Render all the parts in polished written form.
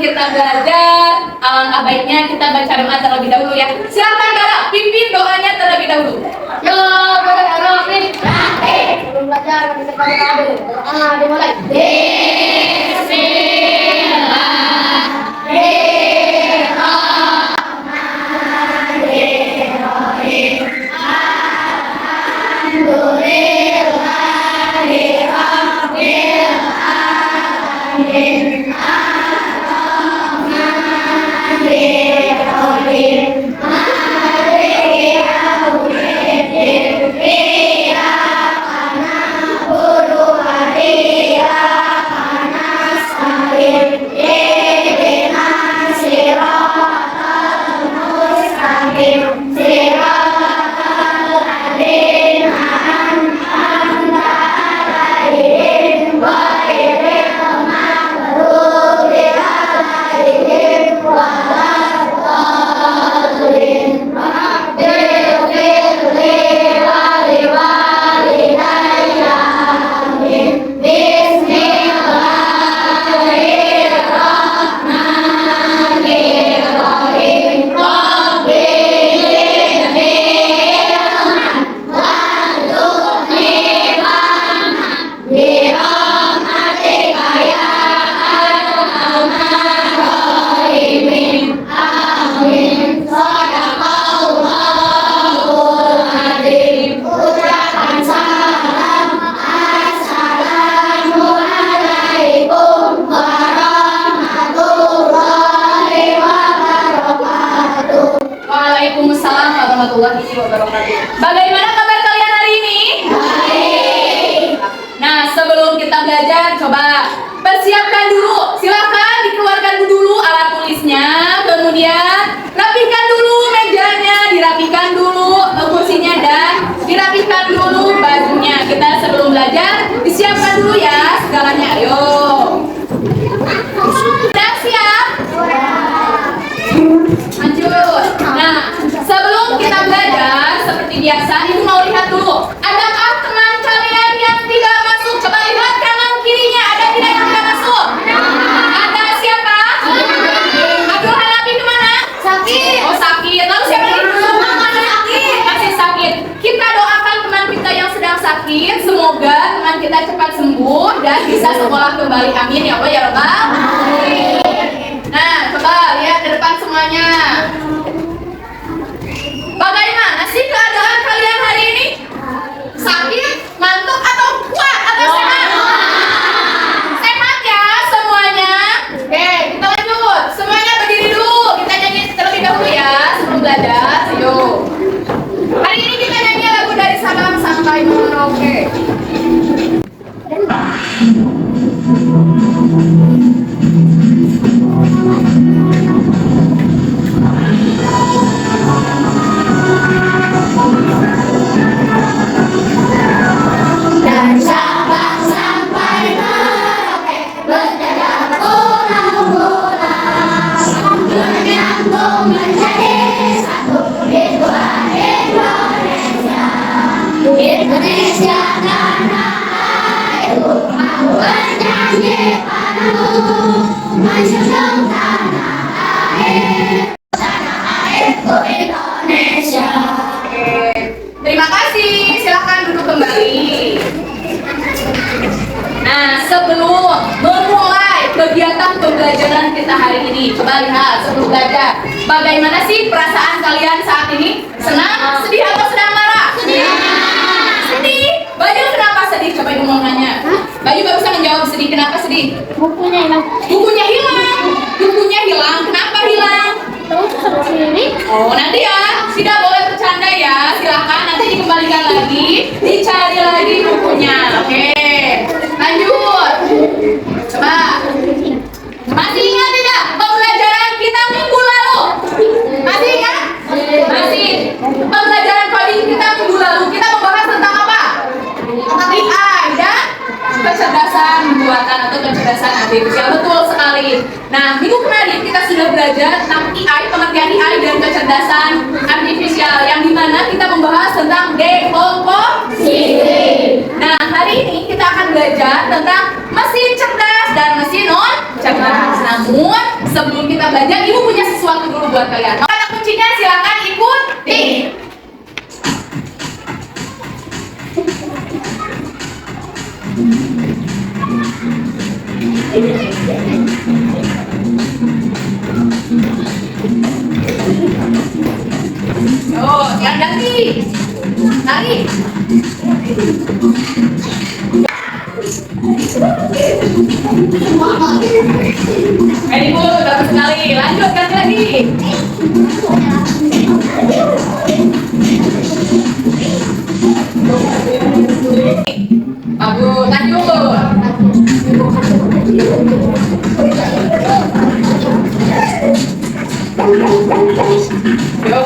kita belajar, alangkah baiknya kita baca doa terlebih dahulu ya. Silakan Dara, pimpin doanya terlebih dahulu. Yo, bismillahirrahmanirrahim. Sebelum belajar kita berdoa dulu. Doa dimulai. Waalaikumsalam warahmatullahi wabarakatuh. Bagaimana kabar kalian hari ini? Baik. Nah, sebelum kita belajar, coba persiapkan dulu. Silakan dikeluarkan dulu alat tulisnya, kemudian rapikan dulu mejanya, dirapikan dulu kursinya, dan dirapikan dulu bajunya. Kita sebelum belajar disiapkan dulu ya segalanya. Ayo. Sudah siap? Lanjut. Nah, sebelum kita belajar seperti biasa, ibu mau lihat dulu. Adakah teman kalian yang tidak masuk? Coba lihat kanan kirinya. Ada tidak yang tidak masuk? Ada siapa? Abdul Hanafi kemana? Sakit. Oh, sakit. Lalu siapa lagi? Sakit. Masih sakit. Kita doakan teman kita yang sedang sakit. Semoga teman kita cepat sembuh dan bisa sekolah kembali. Amin ya Allah ya Rabbal. Nah, coba lihat ke depan semuanya. Bagaimana sih keadaan kalian hari ini? Sakit, ngantuk, atau kuat, atau sehat? Sehat ya semuanya? Oke, kita lanjut. Semuanya berdiri dulu. Kita nyanyi terlebih dahulu ya sebelum belajar. Ayo. Hari ini kita nyanyi lagu dari Sabang sampai Merauke. Dari Sabang sampai Merauke berjalan pulau-pulau, menyambung menjadi satu kesatuan Indonesia. Indonesia tanah airku, aku bernyanyi padamu, menjunjung tanah airku Indonesia. Terima kasih, silakan duduk kembali. Nah, sebelum memulai kegiatan pembelajaran kita hari ini, coba lihat sebelum belajar. Bagaimana sih perasaan kalian saat ini? Senang, sedih, atau sedang marah? Sedih. Bayu kenapa sedih? Coba ibu mau nanya. Bayu gak bisa menjawab sedih. Kenapa sedih? Bukunya hilang. Bukunya hilang. Bukunya hilang. Kenapa hilang? Terus sendiri. Oh, nanti ya, tidak boleh bercanda ya. Silakan nanti dikembalikan lagi, dicari lagi bukunya. Oke, lanjut. Coba. Masih ingat tidak pembelajaran kita minggu lalu? Masih ingat? Masih. Pembelajaran coding kita minggu lalu kita membahas tentang apa? AI dan kecerdasan buatan atau kecerdasan artifisial. Betul sekali. Nah, minggu kemarin kita sudah belajar tentang AI, pengertian AI dan kecerdasan artifisial, yang dimana kita membahas tentang dekomposisi. Nah, hari ini kita akan belajar tentang mesin cerdas dan mesin non cerdas. Nah, Namun sebelum kita belajar, ibu punya sesuatu dulu buat kalian. Kata kuncinya silakan ikuti. Oh, yang ganti. Tarik. Ibu, bagus sekali. Lanjut, ganti lagi. Bagus, lanjut. Yo,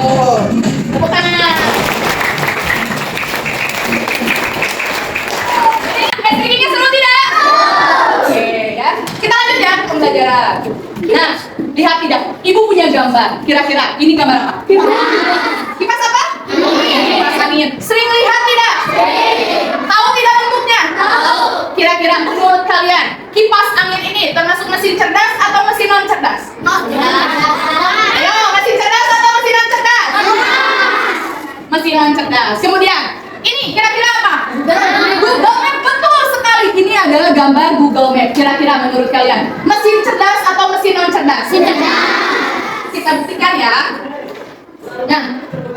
tepuk tangan. Sedikitnya seru tidak? Oke ya. Kita lanjut ya pembelajaran. Nah, lihat tidak? Ibu punya gambar. Kira-kira ini gambar apa? Kipas apa? Kipas angin. Sering lihat tidak? Tahu tidak bentuknya? Kira-kira menurut kalian kipas angin ini termasuk mesin cerdas atau mesin non cerdas? Ayo, mesin cerdas atau mesin non cerdas? Mesin non cerdas. Kemudian ini kira-kira apa? Google Map. Betul sekali. Ini adalah gambar Google Map. Kira-kira menurut kalian mesin cerdas atau mesin non cerdas? Kita buktikan ya. Nah,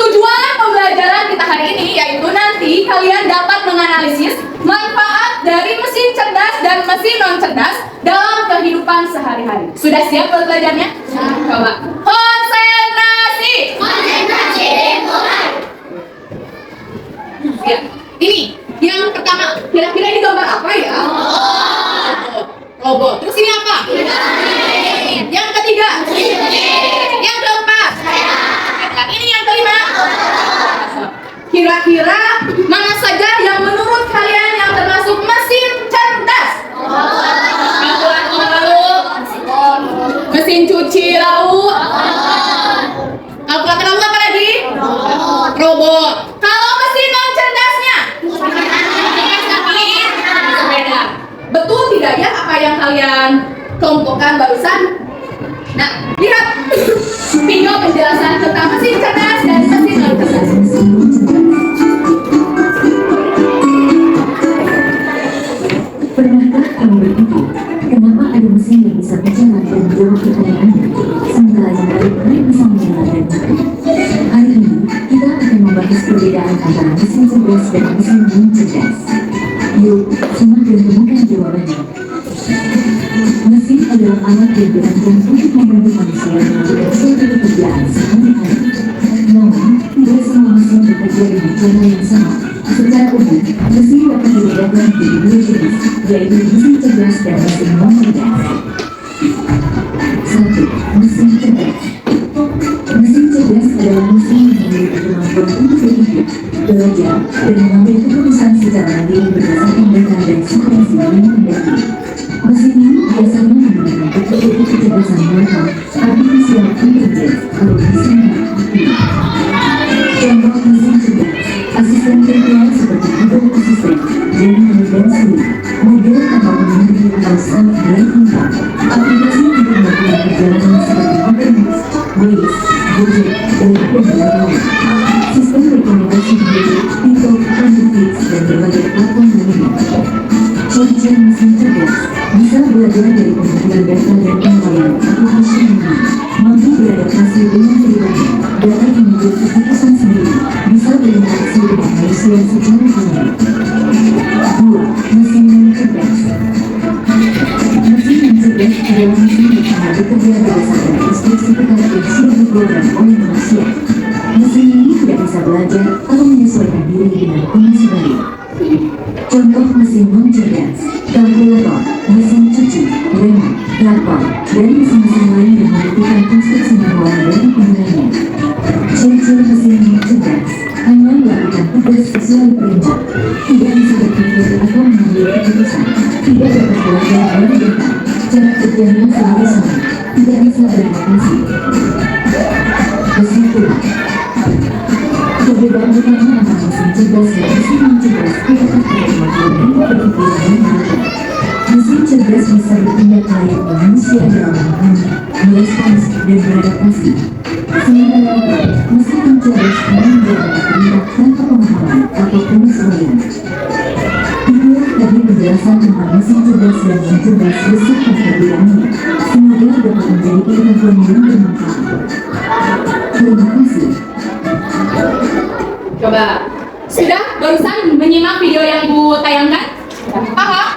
tujuan pembelajaran kita hari ini yaitu nanti kalian dapat menganalisis manfaat dari mesin cerdas dan mesin non cerdas dalam kehidupan sehari-hari. Sudah siap buat belajarnya? Coba. Konsentrasi. Mulai. Ya, ini yang pertama. Kira-kira ini gambar apa ya? Robot. Terus ini apa? Yang ketiga. Yang keempat. Ini yang kelima. Kira-kira mana saja yang menurut kalian yang termasuk mesin cerdas? Kalkulator lalu. Mesin cuci lalu. Kalkulator lalu apa lagi? Robot. Kalau mesin non cerdasnya? Sepeda. Betul tidak ya apa yang kalian kelompokkan barusan? Nah, lihat video penjelasan tentang mesin cerdas dan mesin non cerdas. Pernahkah kamu berpikir kenapa ada mesin yang bisa berjalan dan menjawab pertanyaannya, sementara yang lain bisa menyalakan? Hari ini kita akan membahas perbedaan antara mesin cerdas dan mesin non cerdas. Yuk, simak dan temukan jawabannya. Mesin adalah alat yang dirancang untuk membantu manusia melakukan suatu pekerjaan sehari-hari. Namun, tidak semua mesin bekerja dengan cara yang sama. Secara umum, mesin dapat dibedakan menjadi dua jenis, yaitu mesin cerdas dan mesin non cerdas. 1. Mesin cerdas. Mesin cerdas adalah mesin yang memiliki kemampuan untuk berpikir, belajar, dan mengambil keputusan secara mandiri berdasarkan data dan situasi yang dihadapi. Mesin ini biasanya menggunakan teknologi kecerdasan buatan, artificial intelligence, atau mesin yang contoh mesin cerdas, asisten virtual seperti Google Assistant, Gemini dan Siri, mobil tanpa pengemudi atau self-driving car, aplikasi untuk melakukan perjalanan seperti Google Maps, Waze, Gojek, dan lain-lain. Sistem rekomendasi video, TikTok, Netflix, dan berbagai platform lainnya. Ciri-ciri mesin cerdas bisa belajar dari pengumpulan data dan penilaian aplikasi ini, mampu beradaptasi dengan ceritanya, dapat mengambil keputusan sendiri, bisa berinteraksi dengan manusia secara alami. 2. Mesin non cerdas. Mesin non cerdas adalah mesin yang hanya bekerja berdasarkan instruksi tetap yang sudah diprogram oleh manusia. Mesin ini tidak bisa belajar atau menyesuaikan diri dengan kondisi baru. Contoh mesin non cerdas, kalkulator, mesin cuci, remote, traktor, dan mesin-mesin lain yang membutuhkan konstruksi manual dari penggunanya. Ciri-ciri mesin non cerdas hanya melakukan tugas sesuai perintah, tidak bisa berpikir atau mengambil keputusan, tidak dapat belajar dari data, cara kerjanya selalu sama, tidak bisa beradaptasi. Kesimpulan, perbedaan utama antara mesin cerdas dan mesin non cerdas terletak pada kemampuan berpikir dan belajar. Mesin cerdas bisa bertindak layaknya manusia manusia dalam memahami, merespons, dan beradaptasi. Sementara itu, mesin pencerdas menunjukkan perintah tanpa pemahaman atau penyesuaian. Inilah tadi penjelasan tentang mesin cerdas dan non-cerdas beserta perbedaannya. Semoga dapat menjadi pengetahuan yang bermanfaat. Terima kasih. Coba. Sudah barusan menyimak video yang Bu tayangkan? Paham?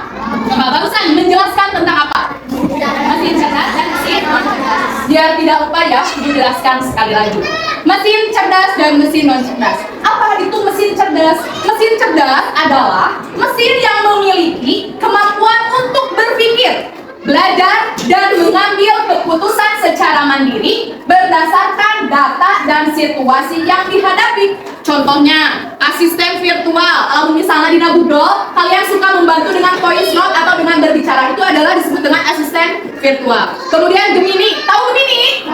Coba barusan menjelaskan tentang apa? Mesin cerdas dan mesin non-cerdas. Biar tidak lupa ya, Ibu jelaskan sekali lagi. Mesin cerdas dan mesin non-cerdas. Apa itu mesin cerdas? Mesin cerdas adalah mesin yang memiliki kemampuan untuk berpikir, belajar, dan mengambil keputusan secara mandiri berdasarkan data dan situasi yang dihadapi. Contohnya, asisten virtual. Kalau misalnya di Nabudol, kalian suka membantu dengan voice note atau dengan berbicara, itu adalah disebut dengan asisten virtual. Kemudian Gemini, tahu Gemini?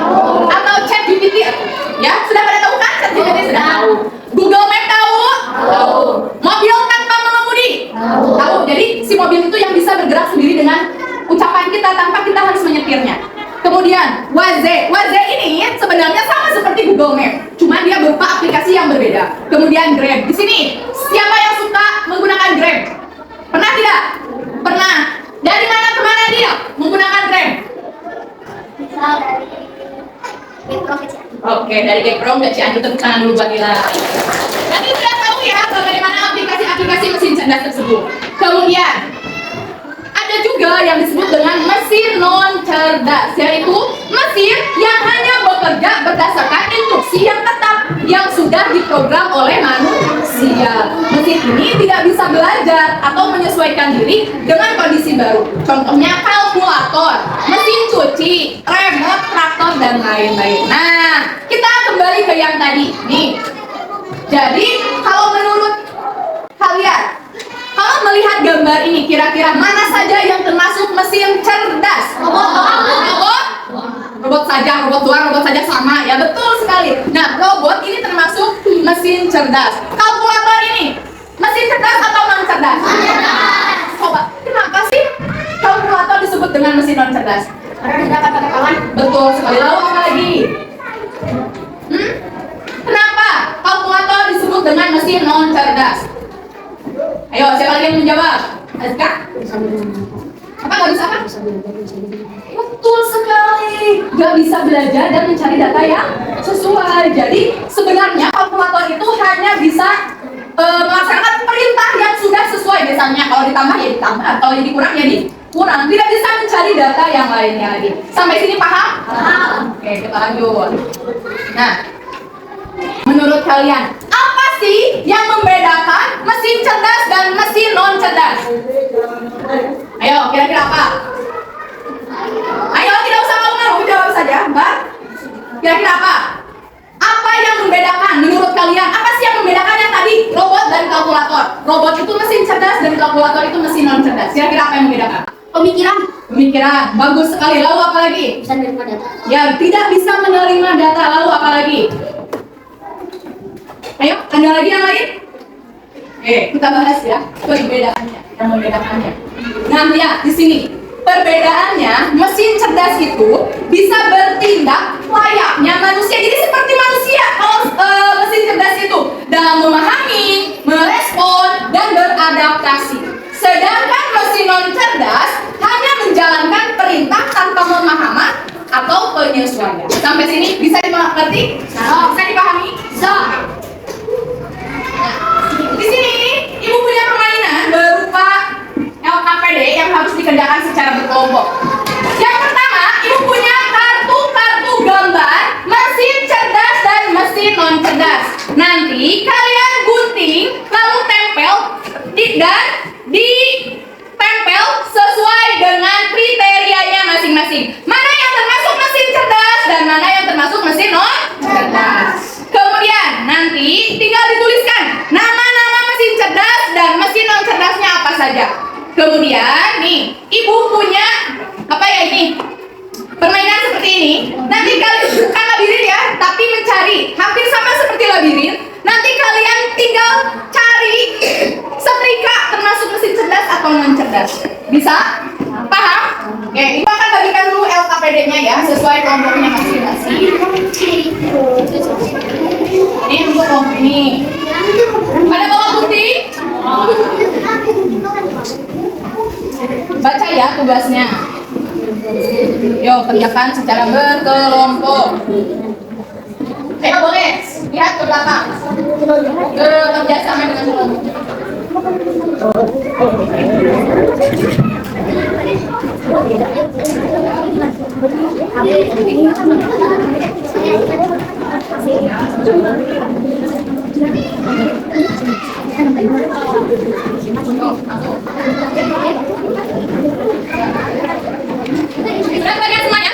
Atau ChatGPT? Ya, sudah pada tahu kan? ChatGPT sudah tahu. Google Map tahu? Tahu. Mobil tanpa mengemudi? Tahu. Jadi si mobil itu yang bisa bergerak sendiri dengan ucapan kita tanpa kita harus menyetirnya. Kemudian Waze ini sebenarnya sama seperti Google Map, cuma dia berupa aplikasi yang berbeda. Kemudian Grab. Di sini siapa yang suka menggunakan Grab? Pernah tidak? Pernah. Dari mana ke mana dia menggunakan Grab? Misal dari Metro ke Cianjur. Oke, dari Geprom ke Cianjur, tepuk tangan dulu buat Dila. Nanti sudah tahu ya bagaimana aplikasi-aplikasi mesin cerdas tersebut. Kemudian ada juga yang disebut dengan mesin non-cerdas, yaitu mesin yang hanya bekerja berdasarkan instruksi yang tetap yang sudah diprogram oleh manusia. Mesin ini tidak bisa belajar atau menyesuaikan diri dengan kondisi baru. Contohnya kalkulator, mesin cuci, remote, traktor, dan lain-lain. Nah, kita kembali ke yang tadi. Nih, jadi kalau menurut kalian, kalau melihat gambar ini, kira-kira mana saja yang termasuk mesin cerdas? Robot saja, robot doang, robot saja sama, ya betul sekali. Nah, robot ini termasuk mesin cerdas. Kalkulator ini, mesin cerdas atau non cerdas? Coba, kenapa sih kalkulator disebut dengan mesin non cerdas? Karena tidak dapat kawan. Betul sekali. Lalu apa lagi? Kenapa kalkulator disebut dengan mesin non cerdas? Ayo, siapa lagi yang menjawab? Azka? Apa nggak bisa apa? Betul sekali. Nggak bisa belajar dan mencari data yang sesuai. Jadi sebenarnya kalkulator itu hanya bisa melaksanakan perintah yang sudah sesuai. Misalnya kalau ditambah ya ditambah, kalau dikurang ya dikurang. Tidak bisa mencari data yang lainnya lagi. Sampai sini paham? Paham. Oke, kita lanjut. Nah, menurut kalian, apa sih yang membedakan mesin cerdas dan mesin non cerdas? Ayo, kira-kira apa? Ayo, tidak usah ngomong, jawab saja, Mbak. Kira-kira apa? Apa yang membedakan menurut kalian? Apa sih yang membedakan yang tadi robot dan kalkulator? Robot itu mesin cerdas dan kalkulator itu mesin non cerdas. Kira-kira apa yang membedakan? Pemikiran, bagus sekali. Lalu apa lagi? Bisa menerima data. Ya, tidak bisa menerima data. Lalu apa lagi? Ayo, ada lagi yang lain? Kita bahas ya perbedaannya, yang membedakannya. Nah, lihat di sini. Perbedaannya, mesin cerdas itu bisa bertindak layaknya manusia. Jadi seperti manusia kalau mesin cerdas itu dalam memahami, merespon, dan beradaptasi. Sedangkan mesin non cerdas hanya menjalankan perintah tanpa pemahaman atau penyesuaian. Sampai sini bisa dimengerti? Bisa dipahami? Bisa. Di sini Ibu punya permainan berupa LKPD yang harus dikerjakan secara berkelompok. Yang pertama, Ibu punya kartu-kartu gambar mesin cerdas dan mesin non cerdas. Nanti kalian gunting lalu tempel dan ditempel sesuai dengan kriterianya masing-masing. Mana yang termasuk mesin cerdas dan mana yang termasuk mesin non cerdas. Kemudian nanti tinggal dituliskan nama-nama mesin cerdas dan mesin non cerdasnya apa saja. Kemudian nih, Ibu punya apa ya ini? Permainan seperti ini. Nanti kalian bukan labirin ya, tapi mencari. Hampir sama seperti labirin. Nanti kalian tinggal cari setrika termasuk mesin cerdas atau non cerdas. Bisa? Paham? Oke, ini akan bagikan dulu LKPD-nya ya, sesuai kelompoknya masing-masing. Ini untuk kelompok ini. Ada bawa putih? Baca ya tugasnya. Yuk, kerjakan secara berkelompok. Boleh lihat ke belakang. Bekerja sama dengan kelompok. Sudah bagian semuanya?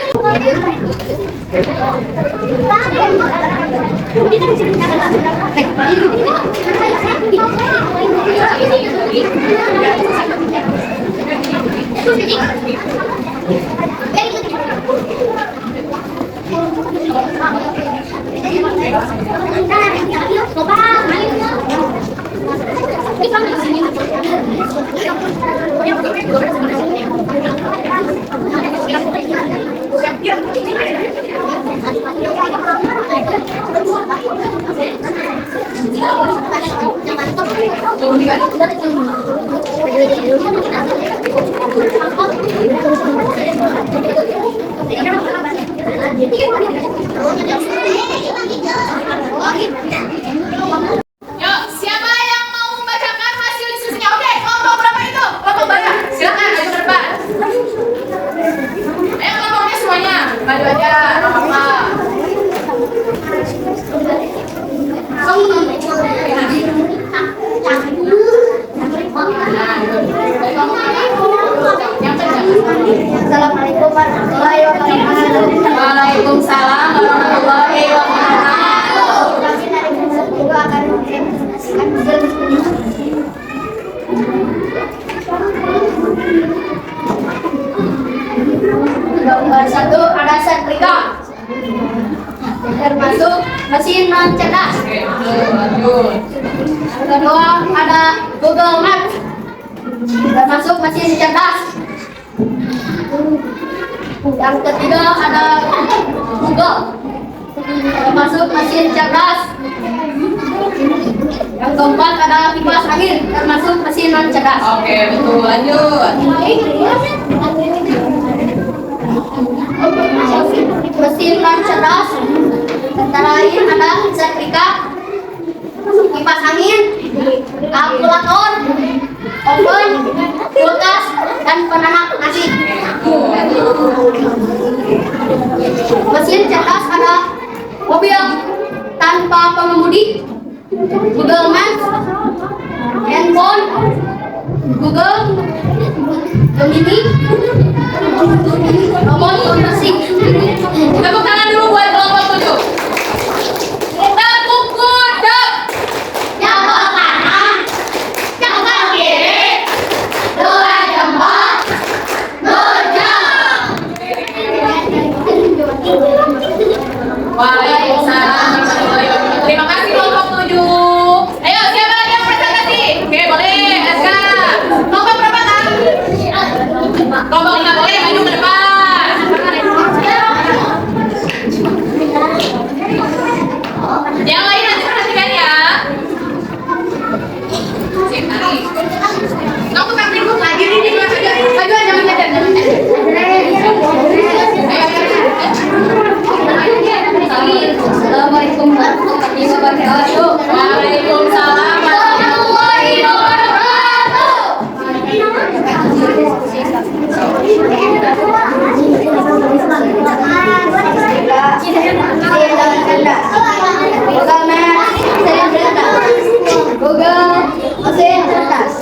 Yuk, siapa yang mau membacakan hasil diskusinya? Oke, kelompok berapa itu? Kelompok berapa? Silakan, ayo ke depan. Ayo kelompoknya semuanya. Maju aja, apa-apa. Assalamualaikum warahmatullahi wabarakatuh. Waalaikumsalam warahmatullahi wabarakatuh. Kami dari Pusat juga akan mempresentasikan hasil diskusi. Gambar 1 ada setrika, termasuk mesin non cerdas. Oke, lanjut. Yang kedua ada Google Maps, termasuk mesin cerdas. Yang ketiga ada Google, termasuk mesin cerdas. Yang keempat ada kipas angin, termasuk mesin non cerdas. Oke, betul. Lanjut. Mesin non cerdas antara lain ada setrika, kipas angin, kalkulator, oven, kulkas, dan penanak nasi. Mesin cerdas ada mobil tanpa pengemudi, Google Maps, handphone, Google, Gemini, robot musik. Tepuk tangan dulu buat kelompok 7. Tepuk kuduk. Jempol kanan, jempol kiri, dua jempol, nunjuk. Waalaikumsalam warahmatullahi wabarakatuh. Terima kasih kelompok 7. Ayo, siapa lagi yang presentasi? Oke, boleh. Aska. Kelompok berapa, Kak? Kelompok 5 boleh maju ke depan. Yang lain nanti perhatikan ya. Sip, tarik. Kamu tukang ribut lagi nih, maju aja. Maju aja, jangan ngejar, jangan ngejar. Assalamualaikum warahmatullahi wabarakatuh. Waalaikumsalam warahmatullahi wabarakatuh. Google mesin cerdas,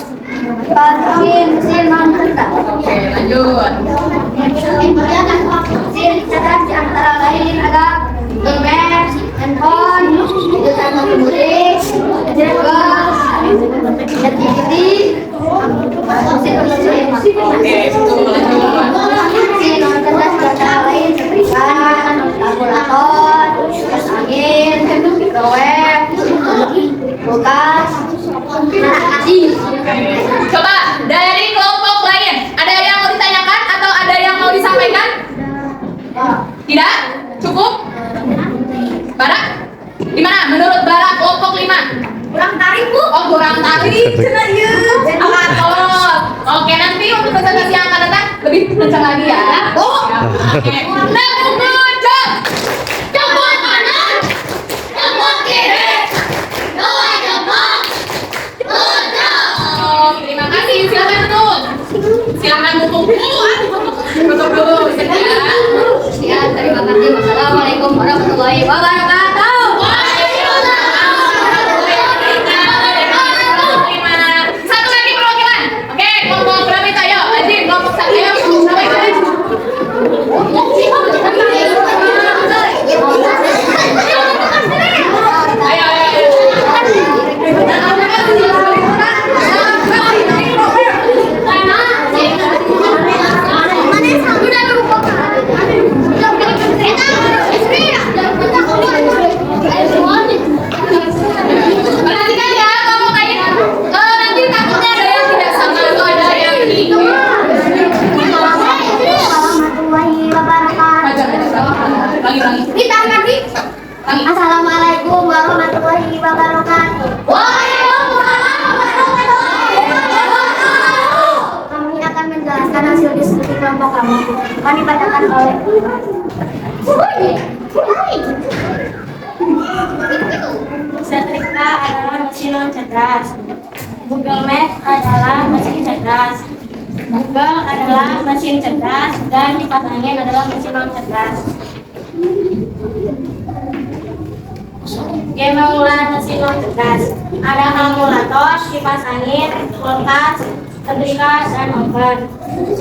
kipas angin mesin non cerdas. Oke, lanjut. Mesin cerdas di antara lain ada Google Maps, handphone, jutaan pengemudi, Google, TV, mesin mesin. Oke, betul, lanjut. Mesin non cerdas di antara lain setrika, kalkulator, kipas angin, microwave, kulkas, nasi. Coba dari kelompok lain, ada yang mau ditanyakan atau ada yang mau pertama? Kurang tarik, Bu. Oh, kurang tarik. Cenah ieu. Akator. Oke, nanti untuk presentasi yang akan datang lebih kencang lagi ya. Oh. Oke. Nah, jam. Jemput kanan. Jemput kiri. Dua jemput. Oh, terima kasih. Silakan duduk. Silakan duduk. Duduk dulu, bisa ya. Ya, terima kasih. Wassalamualaikum warahmatullahi wabarakatuh. Satu lagi perwakilan. Oke, kelompok berapa itu? Ayo, Ajib, kelompok satu. Ayo, sampai ke sini. Ayo, ayo. Perhatikan ya, kelompok lain. Nanti takutnya ada yang tidak sama atau ada yang ini. Warahmatullahi wabarakatuh. Lagi. Lagi. Assalamualaikum warahmatullahi wabarakatuh. Waalaikumsalam warahmatullahi wabarakatuh. Kami akan menjelaskan hasil diskusi kelompok kami. Kami bacakan oleh Setrika adalah mesin non cerdas. Google Maps adalah mesin cerdas. Google adalah mesin cerdas dan kipas angin adalah mesin non cerdas. Game mengular mesin non cerdas. Ada kalkulator, kipas angin, kulkas, setrika, dan oven.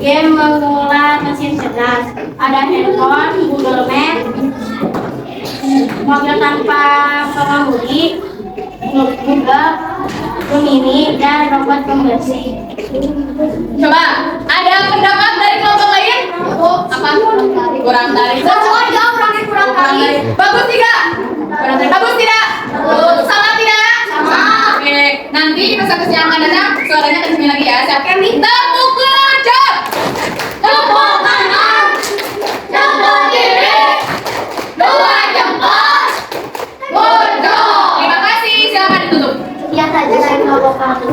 Game mengular mesin cerdas. Ada handphone, Google Maps, mobil tanpa pengemudi, Google, Gemini, dan robot pembersih. Coba, ada pendapat dari kelompok lain? Apa? Kurang tarik. Semua jawab kurang tarik. Bagus tidak? Bagus tidak? Sama tidak? Sama. Oke, nanti di presentasi yang akan datang suaranya ke sini lagi ya. Siapkan nih. Tepuk jam. Jemput kanan, jemput kiri, dua jemput. Terima kasih. Silakan ditutup. Sekian saja dari kelompok kami.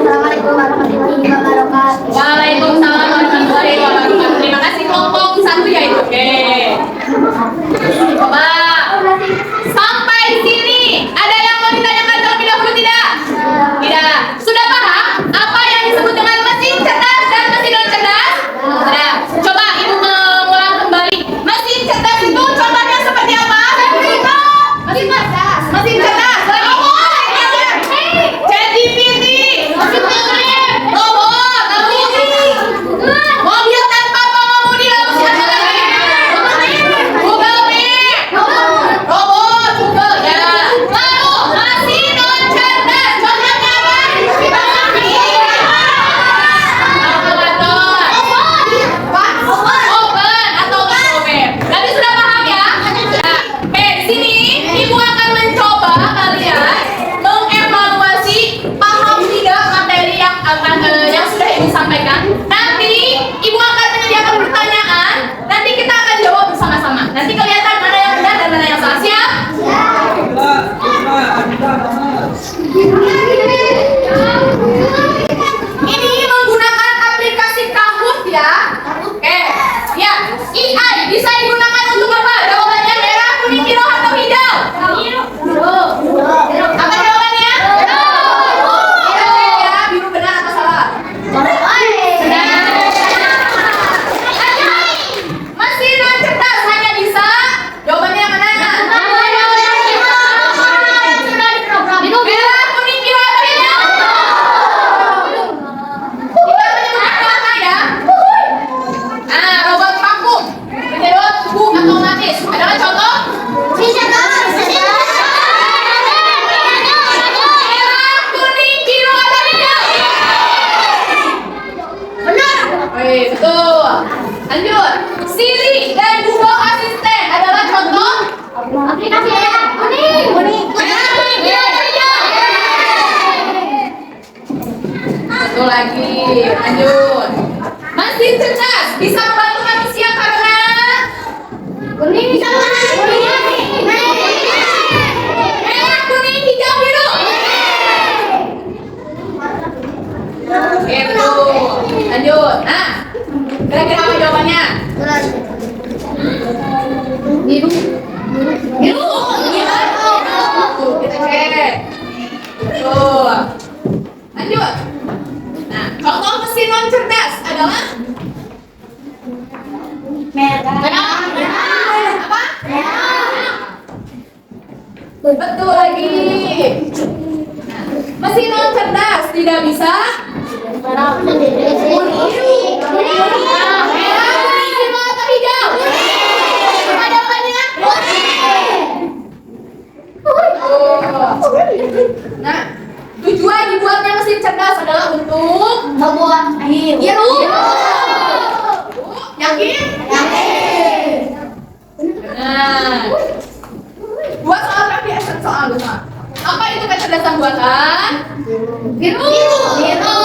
Assalamualaikum warahmatullahi wabarakatuh. Waalaikumsalam warahmatullahi wabarakatuh. Terima kasih kelompok satu ya itu. Oke. Coba. Sampai sini ada yang mau ditanyakan terlebih dahulu tidak? Tidak. Sudah paham apa yang disebut dengan mesin cerdas dan mesin non cerdas? Sudah. Coba ibu mengulang kembali. Mesin cerdas itu contohnya seperti apa? Mesin cerdas. Mesin cerdas. ChatGPT. Robot. Mobil tanpa pengemudi lalu siapa lagi? Google Map. Robot Google ya. Lalu mesin non cerdas contohnya apa? Kalkulator. Oven atau microwave. Berarti sudah paham ya? Nah, oke, di sini ibu akan mencoba kalian mengevaluasi paham tidak materi yang sudah ibu sampaikan. Nanti ibu akan menyediakan pertanyaan. Nanti kita akan jawab bersama-sama. Nanti kelihatan mana yang benar dan mana yang salah. Siap? Ini menggunakan aplikasi Kahoot ya. Oke. Ya, AI bisa digunakan untuk apa? Jawabannya merah, kuning, biru atau hijau? Apa jawabannya? Biru ya, biru benar atau salah? Benar. Mesin non cerdas hanya bisa jawabannya yang mana? Merah, kuning, biru atau hijau? Kita menyebutkan apa ya? Robot vakum, robot buku atau otomatis. Adalah contoh? Merah, kuning, biru atau hijau? Oke, betul. Lanjut. Siri dan Google Assistant adalah contoh? Aplikasi kuning. Merah, kuning, biru atau hijau? Satu lagi. Lanjut. Mesin cerdas bisa membantu manusia karena Kuning bisa merah, kuning, hijau, Biru. Iya. Kita cek. Tuh. Lanjut. Nah, contoh mesin non cerdas adalah Merah. apa? Betul lagi. Nah, mesin non cerdas tidak bisa Merah. biru atau hijau? Apa jawabannya? Nah, tujuan dibuatnya mesin cerdas adalah untuk Membuat air. biru. Yakin? Nah, buat soal tapi soal besar. Apa itu kecerdasan buatan? Biru. Biru.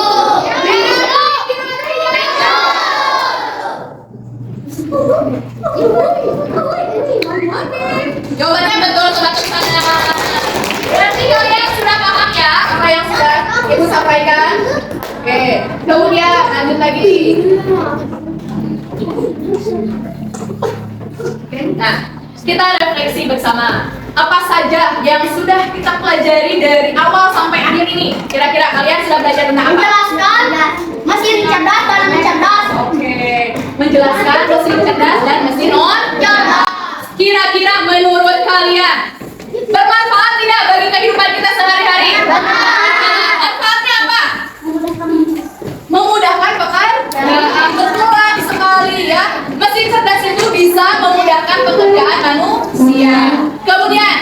Jawabannya betul teman-teman. Berarti kalian sudah paham ya apa yang sudah ibu sampaikan? Oke, kemudian lanjut lagi. Nah, kita refleksi bersama. Apa saja yang sudah kita pelajari dari awal sampai akhir ini? Kira-kira kalian sudah belajar tentang apa? Menjelaskan mesin cerdas dan non cerdas. Oke, menjelaskan mesin cerdas dan mesin non cerdas. Kira-kira menurut kalian bermanfaat tidak bagi kehidupan kita sehari-hari? Manfaatnya apa? Memudahkan pekerjaan. Betul sekali ya. Mesin cerdas itu bisa memudahkan pekerjaan manusia. Kemudian,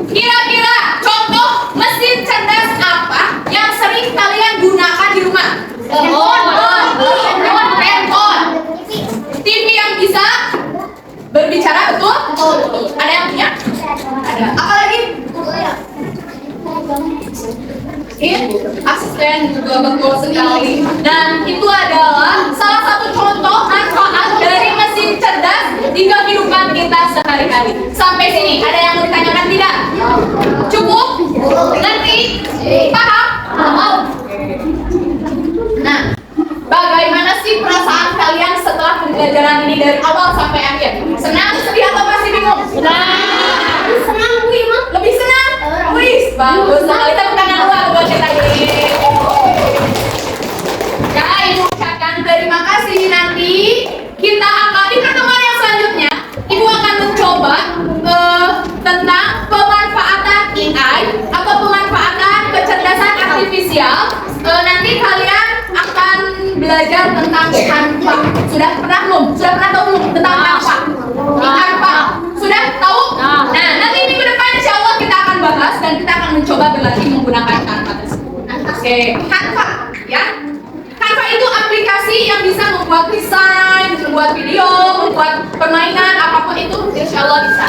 kira-kira contoh mesin cerdas apa yang sering kalian gunakan di rumah? Handphone. TV yang bisa berbicara, betul? Ada yang punya? Ada. Apa lagi? Asisten juga betul sekali. Dan itu adalah salah satu contoh manfaat dari mesin cerdas di kehidupan kita sehari-hari. Sampai sini ada yang mau ditanyakan tidak? Cukup? Ngerti? Paham? Nah, bagaimana sih perasaan kalian setelah pembelajaran ini dari awal sampai akhir? Senang, sedih, atau masih bingung? Senang Bu Imam. Lebih senang? Wih, bagus sekali. Tepuk tangan dulu buat kita ini. Ya, Ibu ucapkan terima kasih. Nanti kita akan di pertemuan yang selanjutnya, Ibu akan mencoba tentang pemanfaatan AI atau pemanfaatan kecerdasan artifisial. Nanti kalian akan belajar tentang Canva. Sudah pernah belum? Sudah pernah tahu belum tentang Canva? Canva. Sudah tahu? Nah, nanti minggu depan insya Allah kita akan bahas dan kita akan mencoba berlatih menggunakan Canva tersebut. Oke, Canva ya. Canva itu aplikasi yang bisa membuat desain, membuat video, membuat permainan, apapun itu insya Allah bisa.